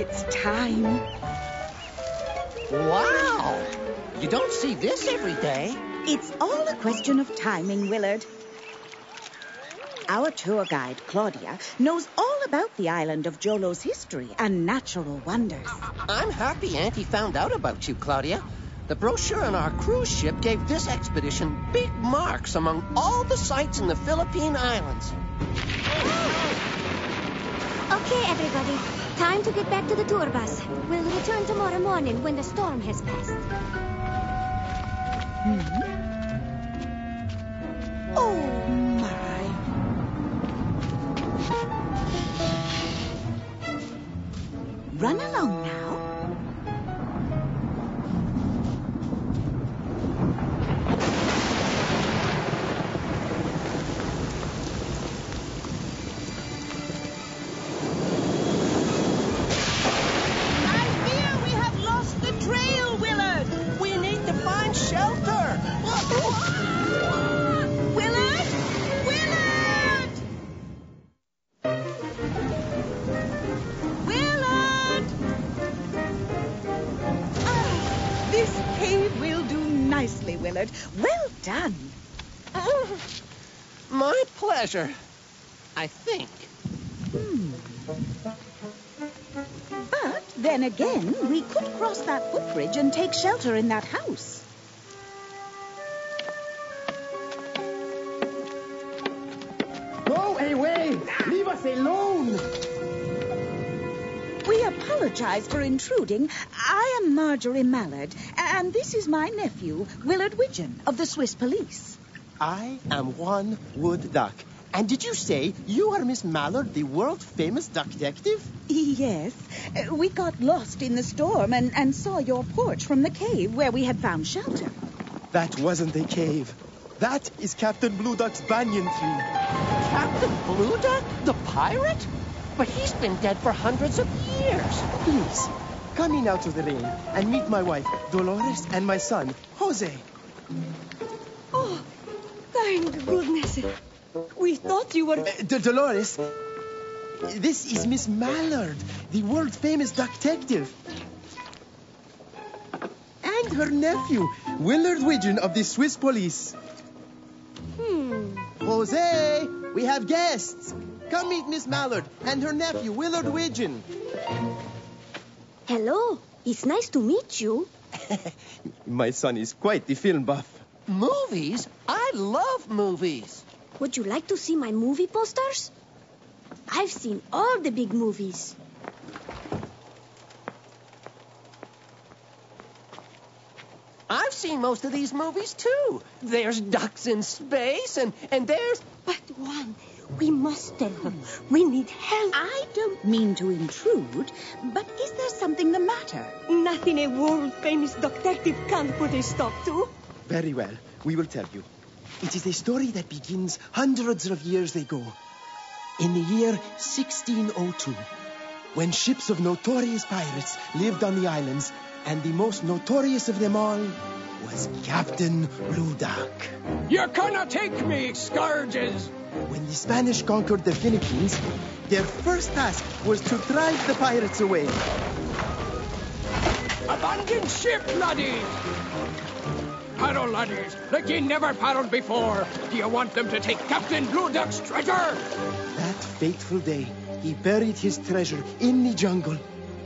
It's time. Wow! You don't see this every day. It's all a question of timing, Willard. Our tour guide, Claudia, knows all about the island of Jolo's history and natural wonders. I'm happy Auntie found out about you, Claudia. The brochure on our cruise ship gave this expedition big marks among all the sites in the Philippine Islands. Okay, everybody. Time to get back to the tour bus. We'll return tomorrow morning when the storm has passed. Oh, my. Run along now. Willard. Well done. My pleasure, I think. But then again, we could cross that footbridge and take shelter in that house. Go away! Leave us alone! We apologize for intruding. I am Marjorie Mallard, and this is my nephew, Willard Widgeon, of the Swiss police. I am Juan Wood Duck. And did you say you are Miss Mallard, the world-famous duck detective? Yes. We got lost in the storm and saw your porch from the cave where we had found shelter. That wasn't a cave. That is Captain Blue Duck's banyan tree. Captain Blue Duck? The pirate? But he's been dead for hundreds of years. Please, come in out of the rain and meet my wife, Dolores, and my son, Jose. Oh, thank goodness. We thought you were... Dolores, this is Miss Mallard, the world-famous duck detective. And her nephew, Willard Widgeon of the Swiss police. Jose, we have guests. Come meet Miss Mallard and her nephew, Willard Widgeon. Hello. It's nice to meet you. My son is quite the film buff. Movies? I love movies. Would you like to see my movie posters? I've seen all the big movies. I've seen most of these movies, too. There's ducks in space, and there's... But, Juan, we must tell her. We need help. I don't mean to intrude, but is there something the matter? Nothing a world-famous detective can't put a stop to. Very well. We will tell you. It is a story that begins hundreds of years ago. In the year 1602, when ships of notorious pirates lived on the islands, and the most notorious of them all was Captain Blue Duck. You cannot take me, scourges! When the Spanish conquered the Philippines, their first task was to drive the pirates away. Abandon ship, laddies! Paddle, laddies, like ye never paddled before. Do you want them to take Captain Blue Duck's treasure? That fateful day, he buried his treasure in the jungle.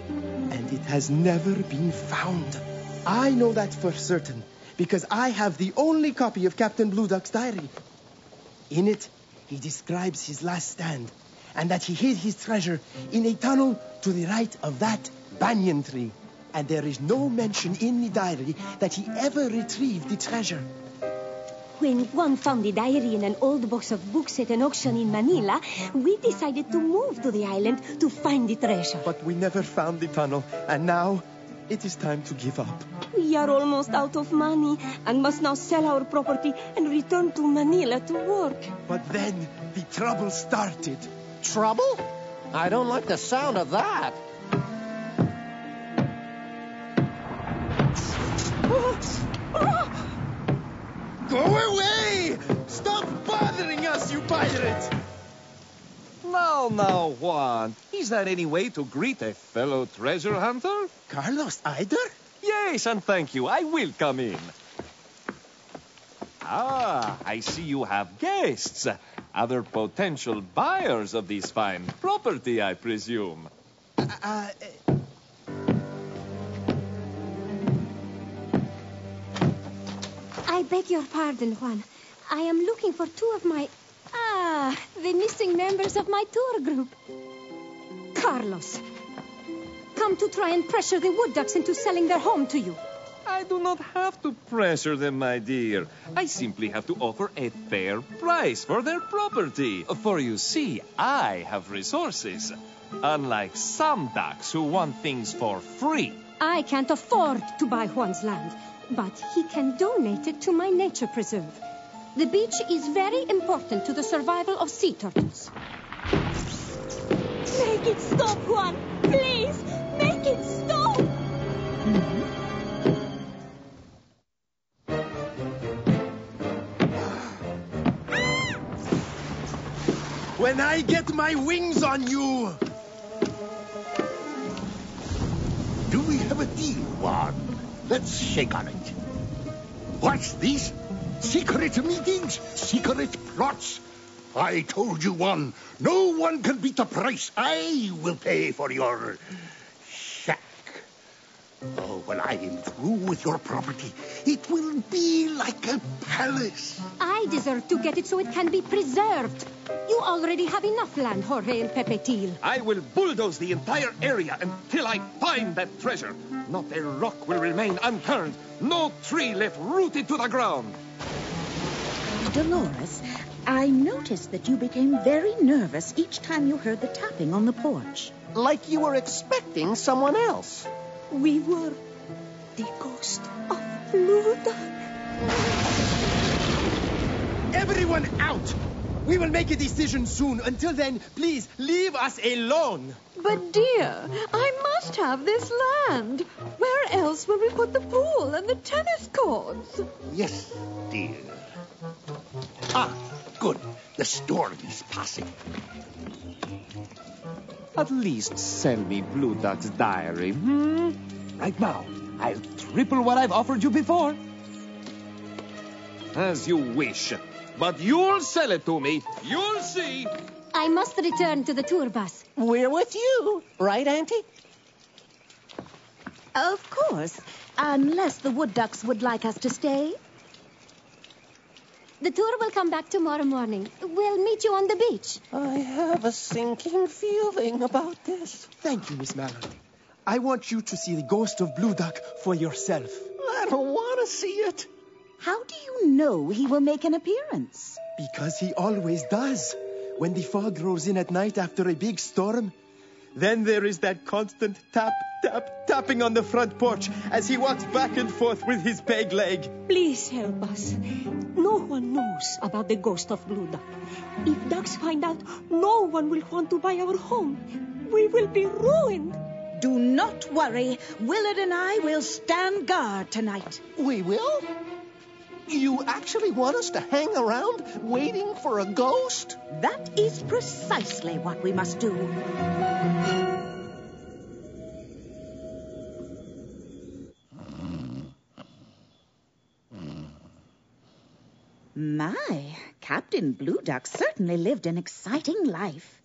And it has never been found. I know that for certain, because I have the only copy of Captain Blue Duck's diary. In it, he describes his last stand, and that he hid his treasure in a tunnel to the right of that banyan tree. And there is no mention in the diary that he ever retrieved the treasure. When Juan found the diary in an old box of books at an auction in Manila, we decided to move to the island to find the treasure. But we never found the tunnel, and now it is time to give up. We are almost out of money and must now sell our property and return to Manila to work. But then the trouble started. Trouble? I don't like the sound of that. Go away! Stop bothering us, you pirate! Now, Juan. Is that any way to greet a fellow treasure hunter? Carlos either? Yes, and thank you. I will come in. Ah, I see you have guests. Other potential buyers of this fine property, I presume. I beg your pardon, Juan. I am looking for two of my... the missing members of my tour group. Carlos. Come to try and pressure the wood ducks into selling their home to you. I do not have to pressure them, my dear. I simply have to offer a fair price for their property. For you see, I have resources. Unlike some ducks who want things for free. I can't afford to buy Juan's land, but he can donate it to my nature preserve. The beach is very important to the survival of sea turtles. Make it stop, Juan! Please! Make it stop! When I get my wings on you! Do we have a deal, Juan? Let's shake on it. What's this? Secret meetings? Secret plots? I told you, Juan, no one can beat the price I will pay for your shack. Oh, when I am through with your property, it will be like a palace. I deserve to get it so it can be preserved. You already have enough land, Jorge and Pepe Til. I will bulldoze the entire area until I find that treasure. Not a rock will remain unturned. No tree left rooted to the ground. Dolores, I noticed that you became very nervous each time you heard the tapping on the porch. Like you were expecting someone else. We were the ghost of Blue Duck. Everyone out! We will make a decision soon. Until then, please leave us alone. But dear, I must have this land. Where else will we put the pool and the tennis courts? Yes, dear. Good. The storm is passing. At least send me Blue Duck's diary, Right now, I'll triple what I've offered you before. As you wish. But you'll sell it to me. You'll see. I must return to the tour bus. We're with you, right, Auntie? Of course, unless the wood ducks would like us to stay. The tour will come back tomorrow morning. We'll meet you on the beach. I have a sinking feeling about this. Thank you, Miss Mallory. I want you to see the ghost of Blue Duck for yourself. I don't want to see it. How do you know he will make an appearance? Because he always does. When the fog rolls in at night after a big storm, then there is that constant tap, tap, tapping on the front porch as he walks back and forth with his peg leg. Please help us. No one knows about the ghost of Blue Duck. If ducks find out, no one will want to buy our home. We will be ruined. Do not worry. Willard and I will stand guard tonight. We will? You actually want us to hang around waiting for a ghost? That is precisely what we must do. My, Captain Blue Duck certainly lived an exciting life.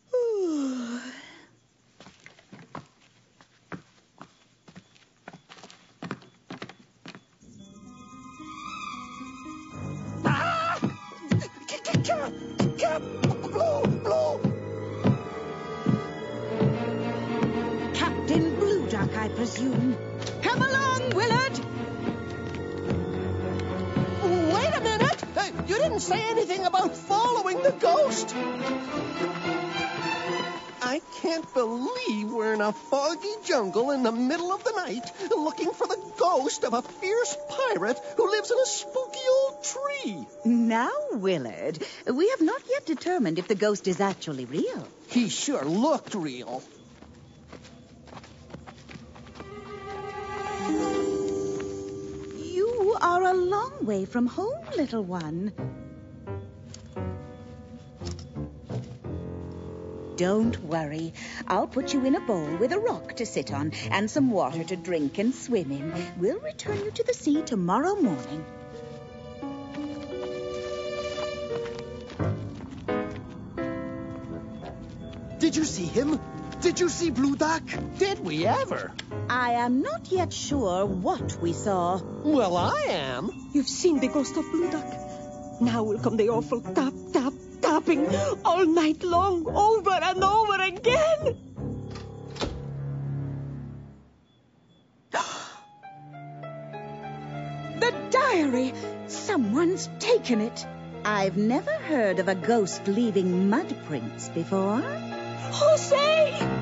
Cap! Blue! Captain Blue Duck, I presume. Come along, Willard! Wait a minute! You didn't say anything about following the ghost! I can't believe we're in a foggy jungle in the middle of the night looking for the ghost of a fierce pirate who lives in a spooky old tree. Now, Willard, we have not yet determined if the ghost is actually real. He sure looked real. You are a long way from home, little one. don't worry. I'll put you in a bowl with a rock to sit on and some water to drink and swim in. We'll return you to the sea tomorrow morning. Did you see him? Did you see Blue Duck? Did we ever? I am not yet sure what we saw. Well, I am. You've seen the ghost of Blue Duck. Now will come the awful tap, tap, tapping all night long, over and over again. The diary! Someone's taken it. I've never heard of a ghost leaving mud prints before. Jose!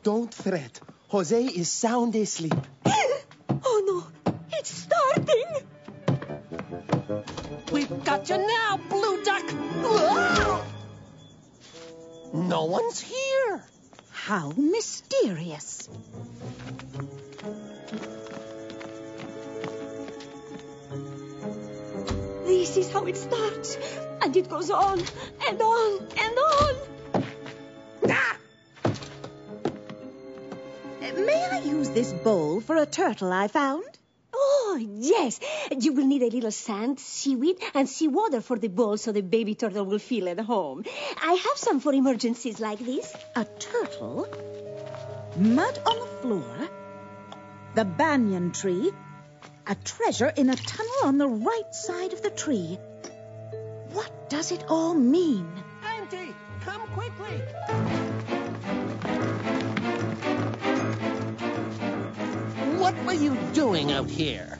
Don't fret. Jose is sound asleep. Oh, no. It's starting. We've got you now, Blue Duck. Ah! No one's here. How mysterious. This is how it starts. And it goes on and on and on. Ah! May I use this bowl for a turtle I found? Oh, yes. You will need a little sand, seaweed, and seawater for the bowl so the baby turtle will feel at home. I have some for emergencies like this. A turtle? Mud on the floor? The banyan tree? A treasure in a tunnel on the right side of the tree. What does it all mean? Auntie, come quickly. What were you doing out here?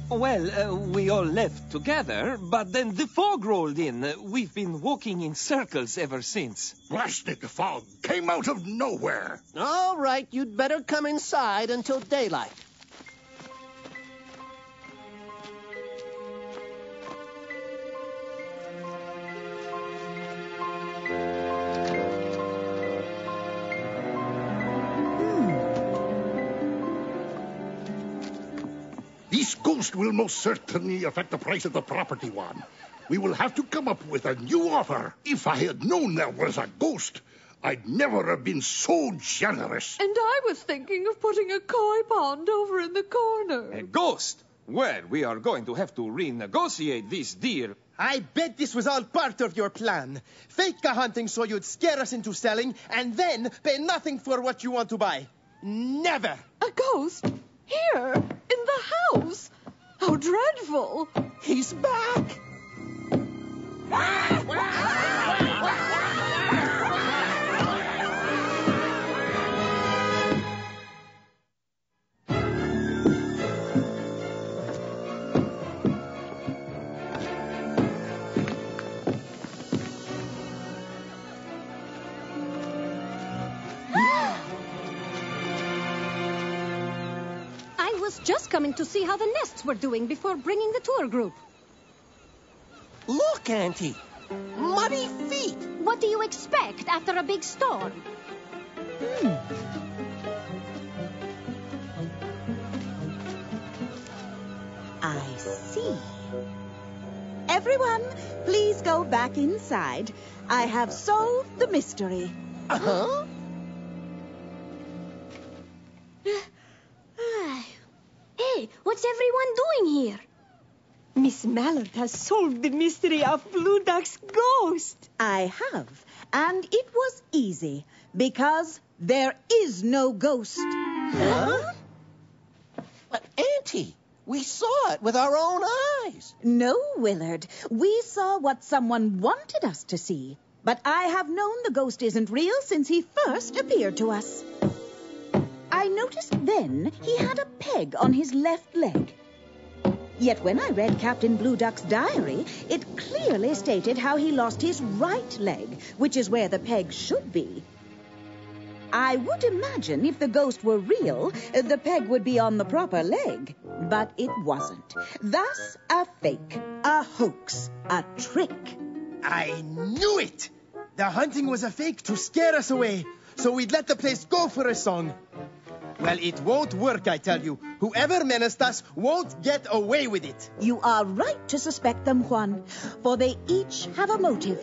Well, we all left together, but then the fog rolled in. We've been walking in circles ever since. Blasted fog came out of nowhere. All right, you'd better come inside until daylight. This ghost will most certainly affect the price of the property, Juan. We will have to come up with a new offer. If I had known there was a ghost, I'd never have been so generous. And I was thinking of putting a koi pond over in the corner. A ghost? Well, we are going to have to renegotiate this deal. I bet this was all part of your plan. Fake a hunting so you'd scare us into selling, and then pay nothing for what you want to buy. Never! A ghost? Here? In the house? How dreadful! He's back. I was just coming to see how the nests were doing before bringing the tour group. Look, Auntie. Muddy feet. What do you expect after a big storm? I see. Everyone, please go back inside. I have solved the mystery. Huh? Hey, what's everyone doing here? Miss Mallard has solved the mystery of Blue Duck's ghost. I have, and it was easy, because there is no ghost. Huh? But, Auntie, we saw it with our own eyes. No, Willard. We saw what someone wanted us to see. But I have known the ghost isn't real since he first appeared to us. I noticed then he had a peg on his left leg. Yet when I read Captain Blue Duck's diary, it clearly stated how he lost his right leg, which is where the peg should be. I would imagine if the ghost were real, the peg would be on the proper leg. But it wasn't. Thus, a fake, a hoax, a trick. I knew it! The hunting was a fake to scare us away, so we'd let the place go for a song. Well, it won't work, I tell you. Whoever menaced us won't get away with it. You are right to suspect them, Juan, for they each have a motive.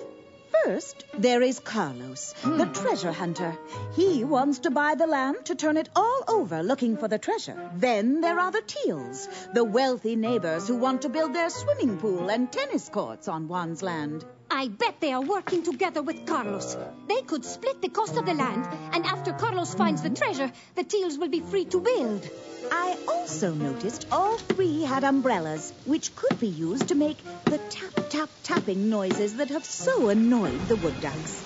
First, there is Carlos, the treasure hunter. He wants to buy the land to turn it all over looking for the treasure. Then there are the Teals, the wealthy neighbors who want to build their swimming pool and tennis courts on Juan's land. I bet they are working together with Carlos. They could split the cost of the land, and after Carlos finds the treasure, the Teals will be free to build. I also noticed all three had umbrellas, which could be used to make the tap-tap-tapping noises that have so annoyed the wood ducks.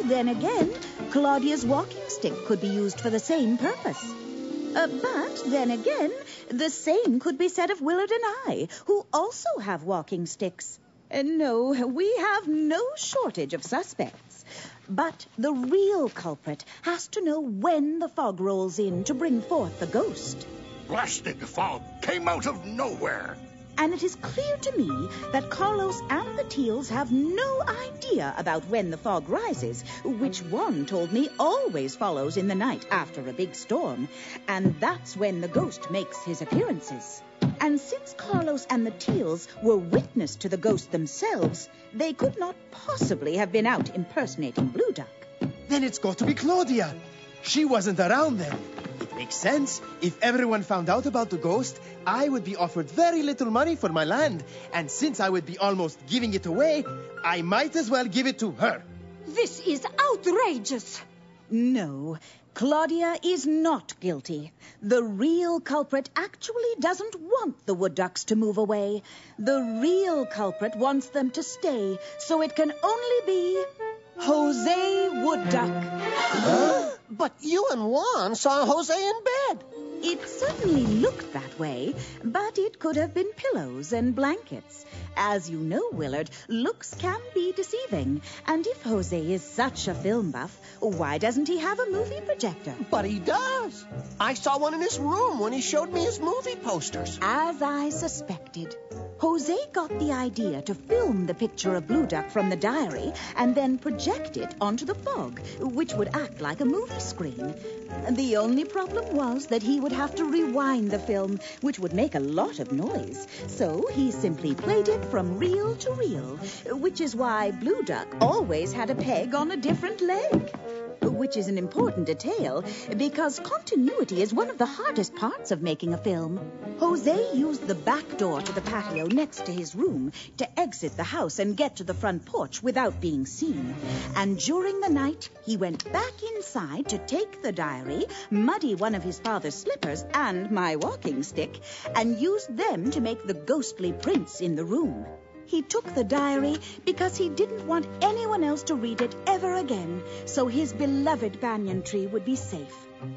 Then again, Claudia's walking stick could be used for the same purpose. But then again, the same could be said of Willard and I, who also have walking sticks. No, we have no shortage of suspects. But the real culprit has to know when the fog rolls in to bring forth the ghost. Blasted fog came out of nowhere. And it is clear to me that Carlos and the Teals have no idea about when the fog rises, which one told me always follows in the night after a big storm. And that's when the ghost makes his appearances. And since Carlos and the Teals were witness to the ghost themselves, they could not possibly have been out impersonating Blue Duck. Then it's got to be Claudia. She wasn't around then. It makes sense. If everyone found out about the ghost, I would be offered very little money for my land. And since I would be almost giving it away, I might as well give it to her. This is outrageous. No, Claudia is not guilty. The real culprit actually doesn't want the wood ducks to move away. The real culprit wants them to stay, so it can only be Jose Wood Duck. But you and Juan saw Jose in bed. It certainly looked that way, but it could have been pillows and blankets. As you know, Willard, looks can be deceiving. And if Jose is such a film buff, why doesn't he have a movie projector? But he does. I saw one in his room when he showed me his movie posters. As I suspected. Jose got the idea to film the picture of Blue Duck from the diary and then project it onto the fog, which would act like a movie screen. The only problem was that he would have to rewind the film, which would make a lot of noise. So he simply played it from reel to reel, which is why Blue Duck always had a peg on a different leg. Which is an important detail, because continuity is one of the hardest parts of making a film. Jose used the back door to the patio next to his room to exit the house and get to the front porch without being seen. And during the night, he went back inside to take the diary, muddy one of his father's slippers and my walking stick, and used them to make the ghostly prints in the room. He took the diary because he didn't want anyone else to read it ever again, so his beloved banyan tree would be safe.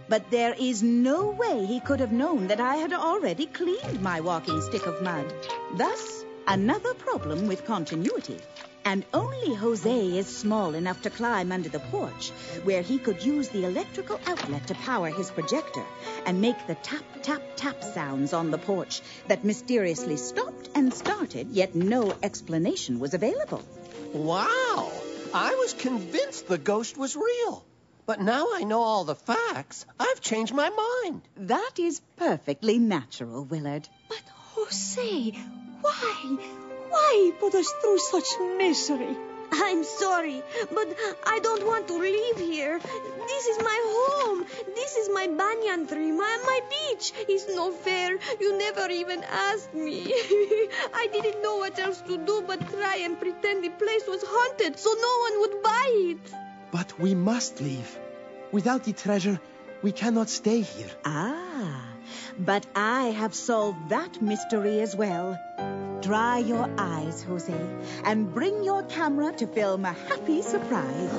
But there is no way he could have known that I had already cleaned my walking stick of mud. Thus, another problem with continuity. And only Jose is small enough to climb under the porch, where he could use the electrical outlet to power his projector and make the tap-tap-tap sounds on the porch that mysteriously stopped and started, yet no explanation was available. Wow! I was convinced the ghost was real. But now I know all the facts, I've changed my mind. That is perfectly natural, Willard. But Jose, why? Why put us through such misery? I'm sorry, but I don't want to leave here. This is my home. This is my banyan tree, my beach. It's no fair. You never even asked me. I didn't know what else to do but try and pretend the place was haunted so no one would buy it. But we must leave. Without the treasure, we cannot stay here. Ah, but I have solved that mystery as well. Dry your eyes, Jose, and bring your camera to film a happy surprise.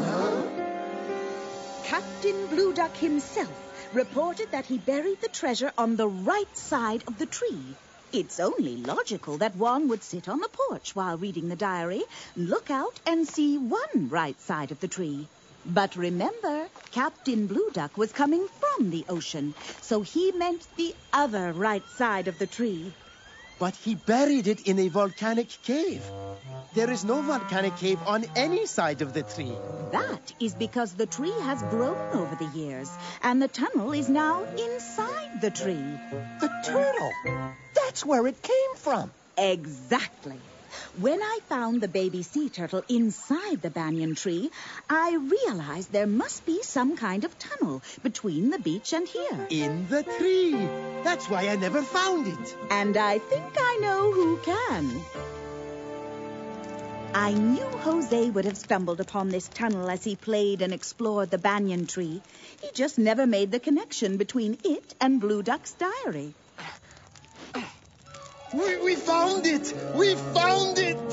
Captain Blue Duck himself reported that he buried the treasure on the right side of the tree. It's only logical that one would sit on the porch while reading the diary, look out and see one right side of the tree. But remember, Captain Blue Duck was coming from the ocean, so he meant the other right side of the tree. but he buried it in a volcanic cave. There is no volcanic cave on any side of the tree. That is because the tree has grown over the years, and the tunnel is now inside the tree. The turtle. That's where it came from. Exactly. When I found the baby sea turtle inside the banyan tree, I realized there must be some kind of tunnel between the beach and here. In the tree. That's why I never found it. And I think I know who can. I knew Jose would have stumbled upon this tunnel as he played and explored the banyan tree. He just never made the connection between it and Blue Duck's diary. We found it! We found it!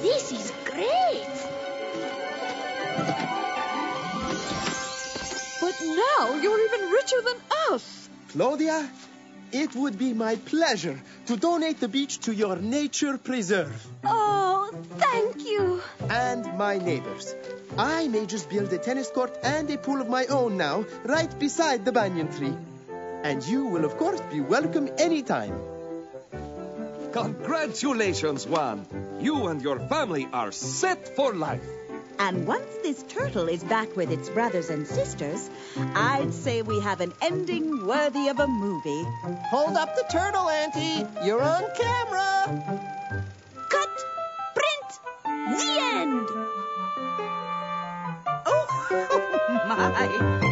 This is great! But now you're even richer than us. Claudia, it would be my pleasure to donate the beach to your nature preserve. Oh, thank you. And my neighbors. I may just build a tennis court and a pool of my own now, right beside the banyan tree. And you will, of course, be welcome anytime. Congratulations, Juan. You and your family are set for life. And once this turtle is back with its brothers and sisters, I'd say we have an ending worthy of a movie. Hold up the turtle, Auntie. You're on camera. Cut! Print! The end! Oh, my.